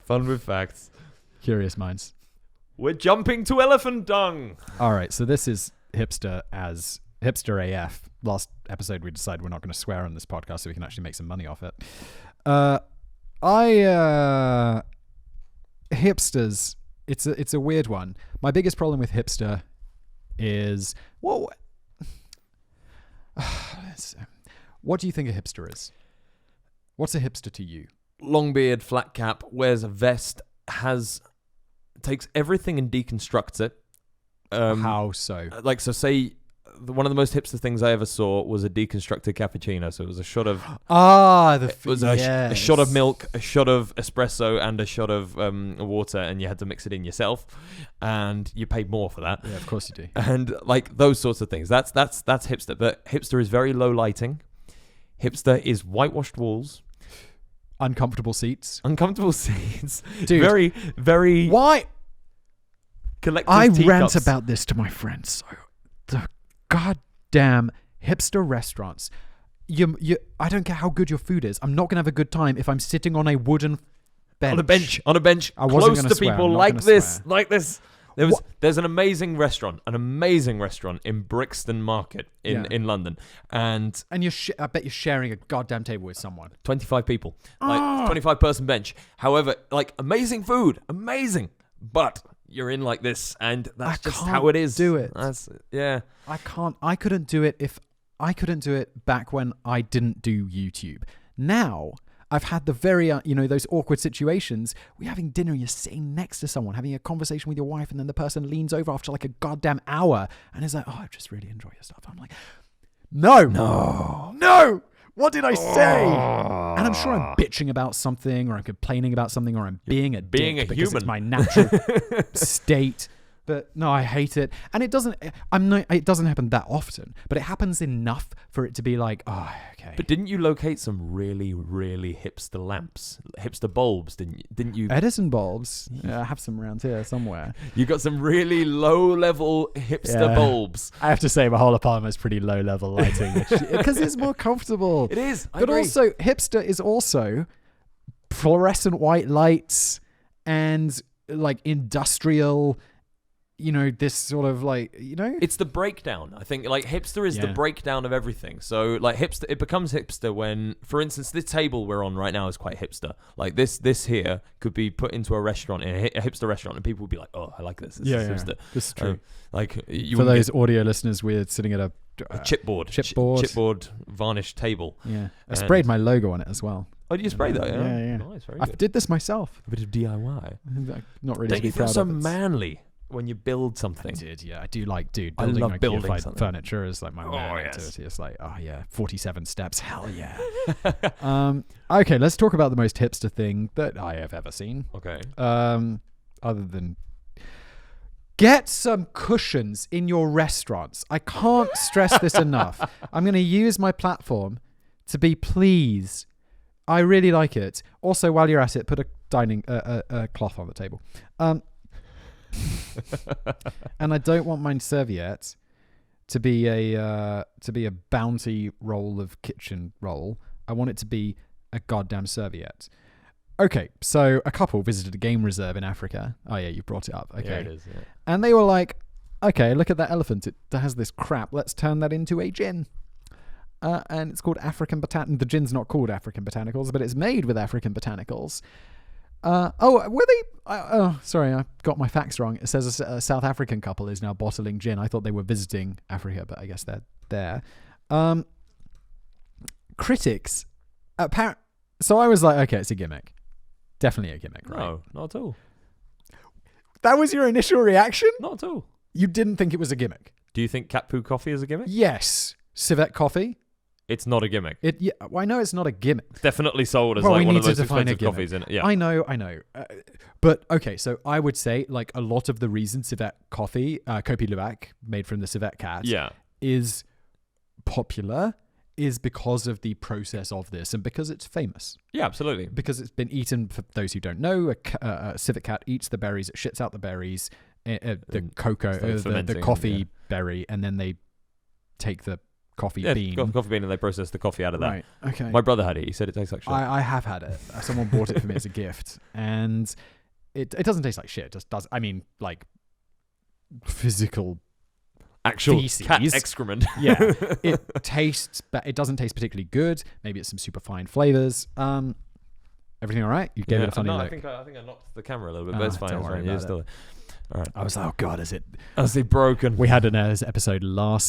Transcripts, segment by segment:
Fun with facts. Curious minds. We're jumping to elephant dung. All right, so this is Hipster as Hipster AF. Last episode, we decided we're not going to swear on this podcast so we can actually make some money off it. Hipsters, it's a weird one. My biggest problem with Hipster is, what do you think a hipster is? What's a hipster to you? Long beard, flat cap, wears a vest, takes everything and deconstructs it. How so? Say one of the most hipster things I ever saw was a deconstructed cappuccino. So it was a shot of a shot of milk, a shot of espresso, and a shot of water, and you had to mix it in yourself, and you paid more for that. Yeah, of course you do. And like those sorts of things. That's hipster. But hipster is very low lighting. Hipster is whitewashed walls. Uncomfortable seats. Dude. Very, very... Why? Collective I teacups. rant about this to my friends. The goddamn hipster restaurants. I don't care how good your food is. I'm not going to have a good time if I'm sitting on a wooden bench. On a bench, I wasn't close to swear. people like this. There's an amazing restaurant in Brixton Market in London, and I bet you're sharing a goddamn table with someone. 25 people, 25 person bench. However, like amazing food, but you're in like this, and that's just how it is. Do it. I can't. I couldn't do it back when I didn't do YouTube. Now I've had the very, those awkward situations. We're having dinner, you're sitting next to someone, having a conversation with your wife, and then the person leans over after like a goddamn hour and is like, oh, I just really enjoy your stuff. I'm like, no. What did I say? And I'm sure I'm bitching about something, or I'm complaining about something, or I'm being a dick because human. It's my natural state. But no, I hate it. And it doesn't happen that often, but it happens enough for it to be like, oh, okay. But didn't you locate some really, really hipster lamps, hipster bulbs? Didn't you? Edison bulbs. Yeah, I have some around here somewhere. You got some really low-level hipster bulbs. I have to say, my whole apartment is pretty low-level lighting because it's more comfortable. It is. But also, hipster is also fluorescent white lights and like industrial. This sort of it's the breakdown. I think like hipster is the breakdown of everything. So like hipster, it becomes hipster when, for instance, this table we're on right now is quite hipster. Like this here could be put into a restaurant, in a hipster restaurant, and people would be like, oh, I like this. This is hipster. This is true. For those audio listeners, we're sitting at a chipboard varnished table. Yeah, I sprayed my logo on it as well. Oh, did you spray that? Yeah. Nice, very I good. did this myself. A bit of DIY. Not really. Don't you feel proud so of it. manly when you build something? I did, yeah. I do like, dude. I love building like something. furniture is like my main activity. It's like, 47 steps. Hell yeah. Okay, let's talk about the most hipster thing that I have ever seen. Okay. Other than get some cushions in your restaurants. I can't stress this enough. I'm going to use my platform to be pleased. I really like it. Also, while you're at it, put a a cloth on the table. And I don't want my serviette to be a bounty roll of kitchen roll. I want it to be a goddamn serviette. Okay, so a couple visited a game reserve in Africa. Oh yeah, you brought it up. Okay, yeah, it is. Yeah. And they were like, "Okay, look at that elephant. It has this crap. Let's turn that into a gin." And it's called African Botanicals. The gin's not called African Botanicals, but it's made with African Botanicals. Sorry, I got my facts wrong. It says a South African couple is now bottling gin. I thought they were visiting Africa, but I guess they're there. Critics, so I was like, okay, it's a gimmick. Definitely a gimmick, right? No, not at all. That was your initial reaction? Not at all. You didn't think it was a gimmick? Do you think cat poo coffee is a gimmick? Yes. Civet coffee? It's not a gimmick. Well, I know it's not a gimmick. It's definitely sold as one of those expensive coffees. Yeah. I know. But okay, so I would say like a lot of the reason civet coffee, Kopi Luwak, made from the civet cat, is popular is because of the process of this and because it's famous. Yeah, absolutely. Because it's been eaten, for those who don't know, a civet cat eats the berries, it shits out the berries, the cocoa, the coffee berry, and then they take the coffee Yeah, bean. coffee bean, and they process the coffee out of that. Right. Okay. My brother had it. He said it tastes like shit. I have had it. Someone bought it for me as a gift, and it doesn't taste like shit. It just does. I mean, like physical Actual feces. cat excrement. Yeah, it tastes, but it doesn't taste particularly good. Maybe it's some super fine flavors. Everything all right? You gave it a funny look. I think I knocked the camera a little bit, but it's fine. Don't It's worry fine. about It's still. All right. I was like, oh god, is it broken? We had an episode a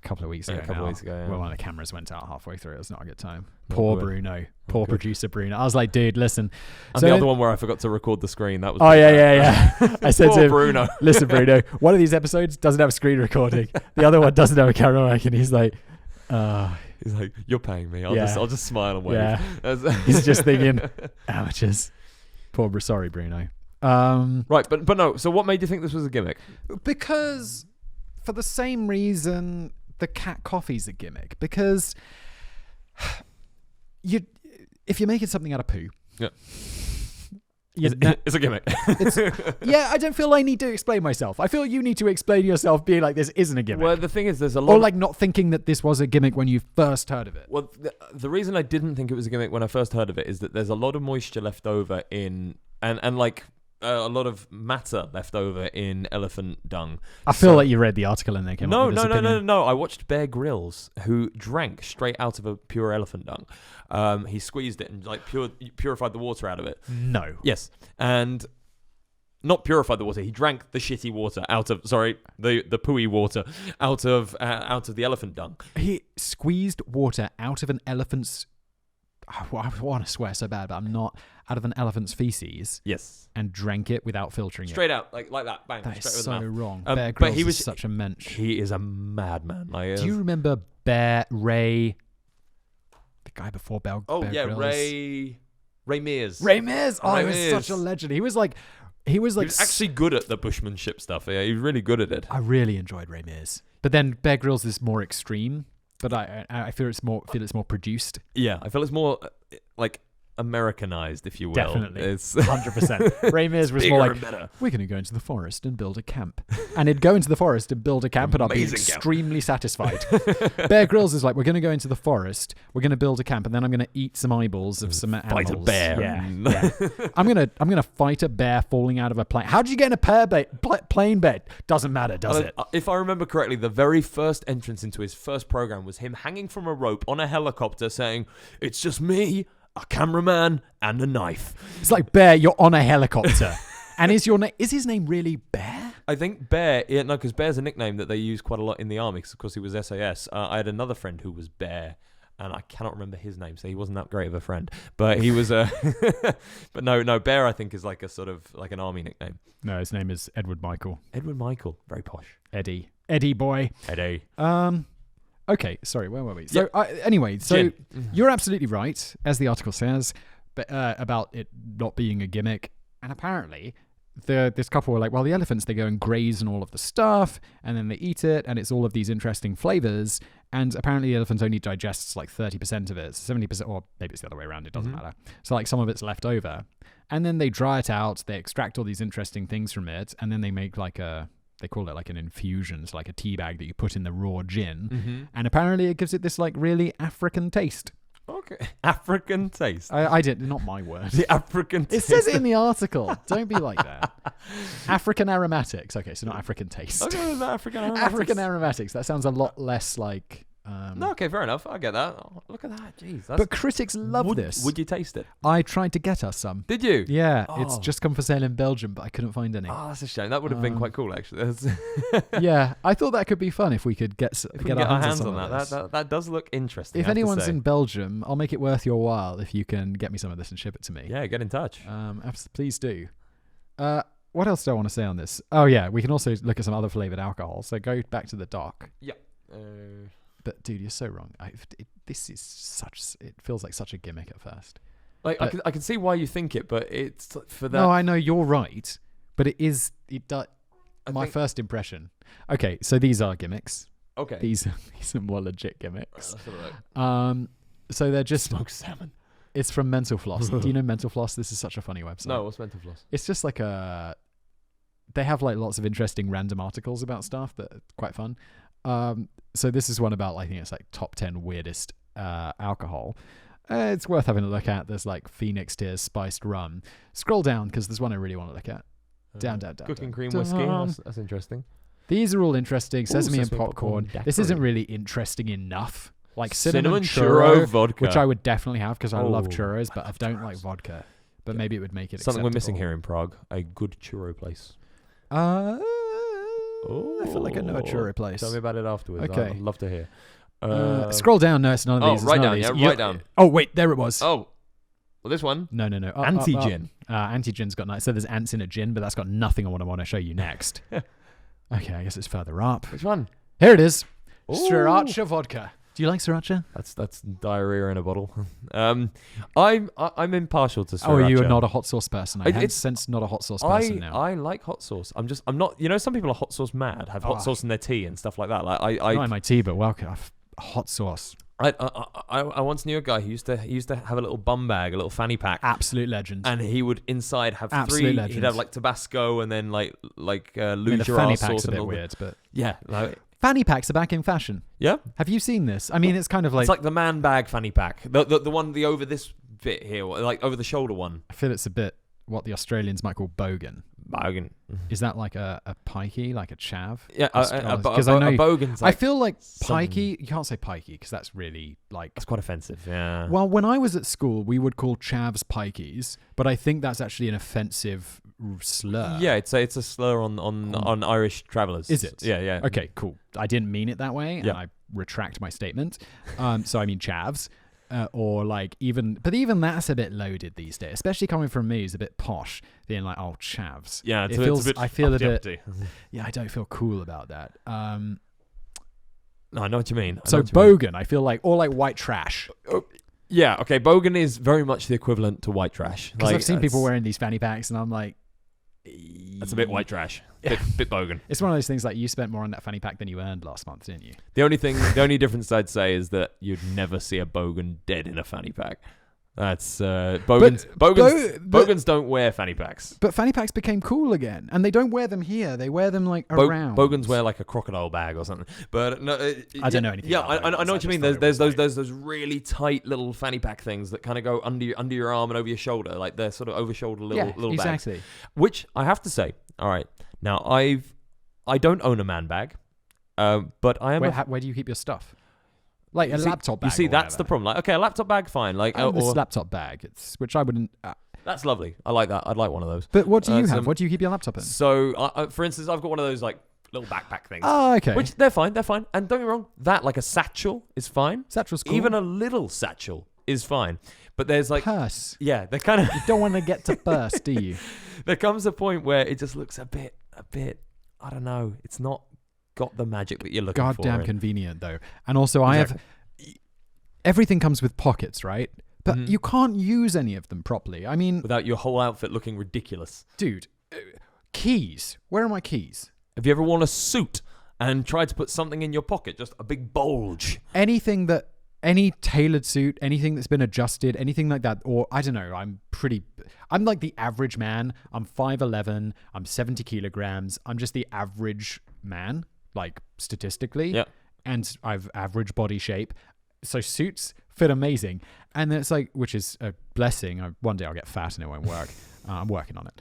couple of weeks ago. Yeah, a couple of weeks ago. Yeah. Well, one of the cameras went out halfway through. It was not a good time. Not Poor good. Bruno. Poor producer Bruno. I was like, dude, listen. And the other one where I forgot to record the screen. That was. Oh yeah. I said to him, Bruno. Listen, Bruno. One of these episodes doesn't have screen recording. The other one doesn't have a camera mic, and he's like, He's like, you're paying me. I'll just smile and wave. Yeah. He's just thinking, amateurs. Sorry, Bruno. Right, but no. So what made you think this was a gimmick? Because for the same reason the cat coffee's a gimmick. Because if you're making something out of poo, yeah, it's a gimmick. I don't feel I need to explain myself. I feel you need to explain yourself, being like, this isn't a gimmick. Well, the thing is, there's a lot. Or like not thinking that this was a gimmick when you first heard of it. Well, the reason I didn't think it was a gimmick when I first heard of it is that there's a lot of moisture left over in and like. A lot of matter left over in elephant dung. I feel like you read the article and they came up with this opinion. No. I watched Bear Grylls, who drank straight out of a pure elephant dung. He squeezed it and like purified the water out of it. No. Yes, and not purified the water. He drank the shitty water out of the pooey water out of the elephant dung. He squeezed water out of an elephant's. I want to swear so bad, but I'm not. Out of an elephant's feces. Yes. And drank it without filtering straight out, like that, bang. That straight is over so the mouth. wrong. Bear Grylls is such a mensch. He is a madman. Do you remember Ray? The guy before Bear Grylls? Ray Mears. Ray Mears. Oh, he was such a legend. He was actually good at the bushmanship stuff. Yeah, he was really good at it. I really enjoyed Ray Mears. But then Bear Grylls is more extreme. But I feel it's more produced. Yeah, I feel it's more like Americanized, if you will. Definitely. It's 100%. Ray Mears was more like, better. We're going to go into the forest and build a camp. And he'd go into the forest and build a camp, and I'd be extremely satisfied. Bear Grylls is like, we're going to go into the forest, we're going to build a camp, and then I'm going to eat some eyeballs of some animals. Fight a bear. Yeah. I'm gonna fight a bear falling out of a plane. How did you get in a plane bed? Doesn't matter, does it? If I remember correctly, the very first entrance into his first program was him hanging from a rope on a helicopter saying, "It's just me, a cameraman, and a knife." It's like, Bear, you're on a helicopter. And is his name really Bear? I think Bear, because Bear's a nickname that they use quite a lot in the army, because of course he was SAS. I had another friend who was Bear, and I cannot remember his name, so he wasn't that great of a friend. But he was but no, Bear I think is like a sort of like an army nickname. No, his name is Edward Michael. Edward Michael, very posh. Eddie boy. Eddie. Okay, sorry, where were we? So anyway, you're absolutely right, as the article says, but about it not being a gimmick. And apparently, this couple were like, well, the elephants, they go and graze on all of the stuff, and then they eat it, and it's all of these interesting flavors. And apparently, the elephant only digests like 30% of it, 70%, or maybe it's the other way around. It doesn't matter. So like some of it's left over, and then they dry it out. They extract all these interesting things from it, and then they make like they call it like an infusion. It's like a tea bag that you put in the raw gin. And apparently it gives it this like really African taste. Okay. African taste. I did, not my word. The African taste. It says it in the article. Don't be like that. African aromatics. Okay, so not African taste. Okay, African aromatics. African aromatics. That sounds a lot less like... no, okay, fair enough. I get that. Oh, look at that. Jeez. But critics love this. Would you taste it? I tried to get us some. Did you? Yeah, it's just come for sale in Belgium, but I couldn't find any. Oh, that's a shame. That would have been quite cool, actually. Yeah, I thought that could be fun if we could get our hands on that. That does look interesting. If anyone's in Belgium, I'll make it worth your while if you can get me some of this and ship it to me. Yeah, get in touch. Please do. What else do I want to say on this? Oh, yeah, we can also look at some other flavored alcohol. So go back to the doc. Yeah. But dude, you're so wrong. It feels like such a gimmick at first. Like I can see why you think it, but it's for that. No, I know you're right, but it is. It does. My first impression. Okay, so these are gimmicks. Okay, these are more legit gimmicks. So they're just smoked salmon. It's from Mental Floss. Do you know Mental Floss? This is such a funny website. No, what's Mental Floss? It's just like they have like lots of interesting random articles about stuff that are quite fun. So this is one about, I think it's like top 10 weirdest alcohol. It's worth having a look at. There's like Phoenix Tears spiced rum. Scroll down because there's one I really want to look at. Down. Cooking cream whiskey. That's interesting. These are all interesting. Sesame and popcorn. This isn't really interesting enough. Like cinnamon churro vodka, which I would definitely have because I love churros, but I don't like vodka. But maybe it would make it something acceptable. We're missing here in Prague. A good churro place. I feel like I know a churro place. Tell me about it afterwards. Okay. I'd love to hear. Scroll down. No, it's none of these. Right down. Yeah, right down. Oh, wait. There it was. Oh. Well, this one. No. Anti-gin. Anti-gin's got nice. So there's ants in a gin, but that's got nothing on what I want to show you next. Okay, I guess it's further up. Which one? Here it is. Sriracha vodka. Do you like sriracha? That's diarrhea in a bottle. I'm impartial to sriracha. Oh, you are not a hot sauce person. I sense not a hot sauce person now. I like hot sauce. I'm not. You know, some people are hot sauce mad. Have hot sauce in their tea and stuff like that. Like not in my tea, but welcome. Hot sauce. I once knew a guy who used to have a little bum bag, a little fanny pack. Absolute legend. And he would inside have Absolute three. Legend. He'd have like Tabasco and then like the fanny pack's a bit weird, but yeah. Fanny packs are back in fashion. Yeah. Have you seen this? I mean, it's kind of like... It's like the man bag fanny pack. The one, over this bit here, like over the shoulder one. I feel it's a bit what the Australians might call bogan. Bogan. Is that like a pikey, like a chav? Yeah, because I know a bogan's like... I feel like pikey... You can't say pikey because that's really like... That's quite offensive, yeah. Well, when I was at school, we would call chavs pikeys, but I think that's actually an offensive slur. Yeah, it's a slur on Irish travellers. Is it? Yeah. Okay, cool. I didn't mean it that way, and I retract my statement. So I mean chavs, or like even that's a bit loaded these days, especially coming from me, who's a bit posh, being like, oh, chavs. Yeah, it feels. It's a bit I feel a bit. uppity. Yeah, I don't feel cool about that. No, I know what you mean. So bogan, I feel like, or like white trash. Yeah, okay. Bogan is very much the equivalent to white trash. Because I've seen people wearing these fanny packs, and I'm like, that's a bit white trash. Bit bogan. It's one of those things like you spent more on that fanny pack than you earned last month, didn't you? The only difference I'd say is that you'd never see a bogan dead in a fanny pack. That's bogans don't wear fanny packs. But fanny packs became cool again, and they don't wear them here. They wear them like around. Bogans wear like a crocodile bag or something. But no, I don't know anything. Yeah, about I know what you mean. There's those really tight little fanny pack things that kind of go under your arm and over your shoulder, like they're sort of over shoulder little exactly. bags. Which I have to say, all right, now I don't own a man bag, but I am. Where do you keep your stuff? Like a laptop bag. You see, that's the problem. Like, okay, a laptop bag, fine. Like, this laptop bag, which I wouldn't. That's lovely. I like that. I'd like one of those. But what do you have? What do you keep your laptop in? So, for instance, I've got one of those like little backpack things. Oh, okay. Which they're fine. And don't get me wrong, that like a satchel is fine. Satchel's cool. Even a little satchel is fine. But there's like purse. Yeah, they're kind of. You don't want to get to purse, do you? There comes a point where it just looks a bit. I don't know. It's not got the magic that you're looking for. Goddamn convenient though, and also I have. Everything comes with pockets, right? But you can't use any of them properly. I mean... Without your whole outfit looking ridiculous. Dude, keys. Where are my keys? Have you ever worn a suit and tried to put something in your pocket? Just a big bulge. Any tailored suit, anything that's been adjusted, anything like that. Or, I don't know, I'm like the average man. I'm 5'11". I'm 70 kilograms. I'm just the average man, like statistically. Yeah. And I've average body shape. So suits fit amazing. And then it's like, which is a blessing. One day I'll get fat and it won't work. I'm working on it.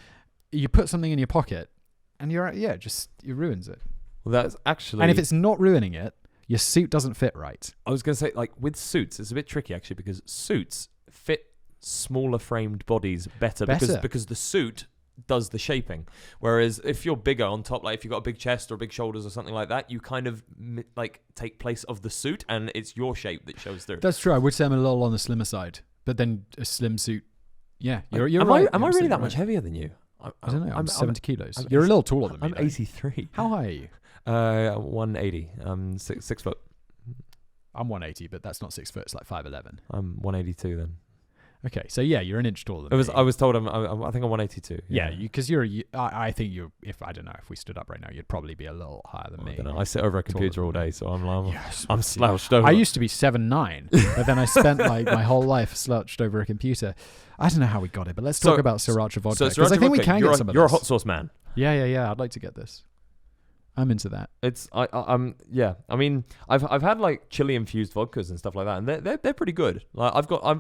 You put something in your pocket and it ruins it. Well, that's actually... And if it's not ruining it, your suit doesn't fit right. I was going to say, like, with suits, it's a bit tricky actually because suits fit smaller framed bodies better. Because the suit does the shaping, whereas if you're bigger on top, like if you've got a big chest or big shoulders or something like that, you kind of like take place of the suit and it's your shape that shows through. That's true. I would say I'm a little on the slimmer side, but then a slim suit, you're am right. Am I really that much heavier than you? I don't know. I'm 70 kilos. You're a little taller than me. I'm 83. How high are you? 180. I'm 6 foot. I'm 180, but that's not 6 foot. It's like 5'11". I'm 182 then. Okay, so yeah, you're an inch taller than me. I was told I think I'm 182. Yeah, because I think if we stood up right now, you'd probably be a little higher than me. I don't know. I sit over a computer all day, so I'm slouched over. I used to be 7'9", but then I spent like my whole life slouched over a computer. I don't know how we got it, but let's talk about sriracha vodka because I think we can get some of this. You're a hot sauce man. Yeah. I'd like to get this. I'm into that. Yeah. I mean, I've had like chili infused vodkas and stuff like that, and they're pretty good. Like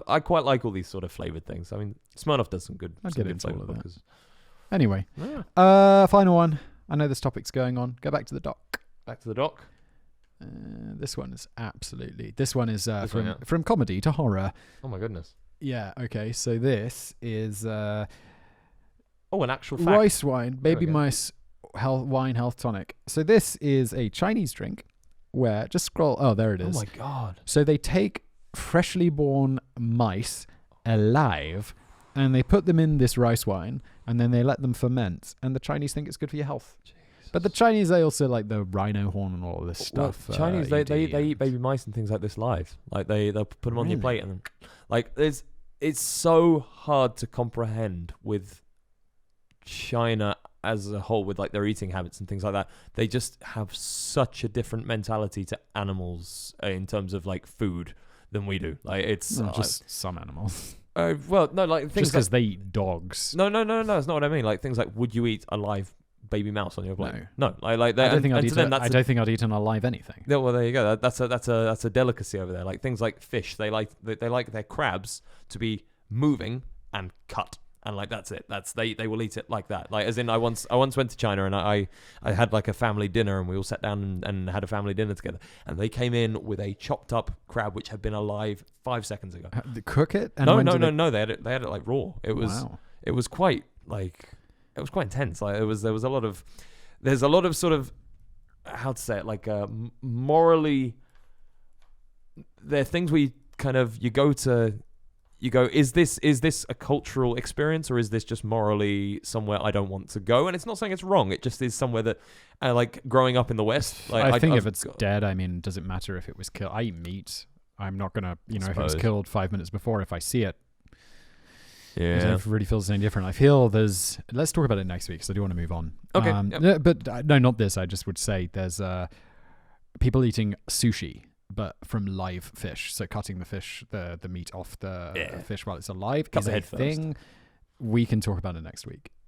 I quite like all these sort of flavored things. I mean, Smirnoff does some good. I'd some get good into all flavored of that. vodkas. Anyway, Yeah. final one. I know this topic's going on. Go back to the doc. Back to the doc. This one is one, from comedy to horror. Oh my goodness. Yeah. Okay. So this is an actual fact. rice wine, baby mice wine health tonic. So this is a Chinese drink where just scroll. Oh, there it is. Oh my god. So they take freshly born mice alive and they put them in this rice wine and then they let them ferment. And the Chinese think it's good for your health. Jesus. But the Chinese, they also like the rhino horn and all of this stuff. Well, Chinese, they eat baby mice and things like this live. Like they'll put them on your plate and then, like it's so hard to comprehend with China as a whole, with like their eating habits and things like that. They just have such a different mentality to animals in terms of like food than we do. Like it's not just some animals. Well, no, like things just because they eat dogs. No, that's not what I mean. Like things like, would you eat a live baby mouse on your plate? No. Like I don't think I'd eat an alive anything. No, well, there you go. That's a delicacy over there. Like things like fish, they like their crabs to be moving and cut. And like that's it. They will eat it like that. Like as in, I once went to China and I had like a family dinner and we all sat down and had a family dinner together. And they came in with a chopped up crab which had been alive 5 seconds ago. They cook it? And no. They had it like raw. It was quite intense. Like there's a lot of sort of, how to say it, like morally, there are things we kind of you go, is this a cultural experience or is this just morally somewhere I don't want to go? And it's not saying it's wrong. It just is somewhere that, like growing up in the West. Like, I think if it's dead, I mean, does it matter if it was killed? I eat meat. I'm not gonna, if it was killed 5 minutes before, if I see it, I don't know if it really feels any different. I feel let's talk about it next week because I do want to move on. Okay. Yep. But no, not this. I just would say there's people eating sushi, but from live fish. So cutting the fish, the meat off the fish while it's alive is a thing. We can talk about it next week.